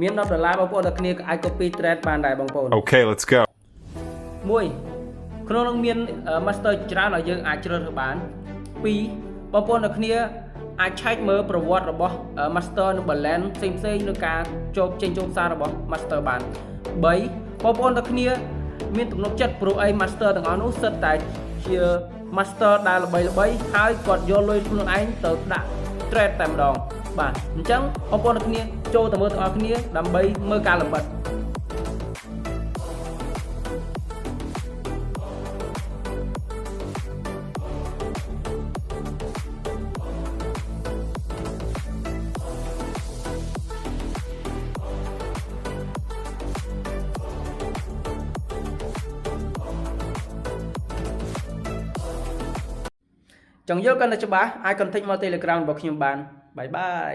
មាន$10បងប្អូនទាំងគ្នាអាច copy trade បានដែរបងប្អូន Okay, let's go. មួយក្នុងនឹងមាន master ច្រើនឲ្យយើងអាចជ្រើសរើសបាន2បងប្អូនទាំងគ្នាអាចឆែកមើលប្រវត្តិរបស់ master និង balance ផ្សេងៗនៅការចូលចេញចូលផ្សាររបស់ master បាន3បងប្អូនទាំងគ្នាមានទំនុកចិត្តព្រោះអី master ទាំងអស់នោះសិតតែជា master ដែលល្បីហើយគាត់យកលុយខ្លួនឯងទៅដាក់ trade តែម្ដងបាទអញ្ចឹងបងប្អូនទាំងគ្នាចូលទៅមើលទាំងអស់គ្នាដើម្បីមើលការលម្អិតចង់យកកាន់តែច្បាស់អាច contact មក Telegram របស់ខ្ញុំបានបាយបាយ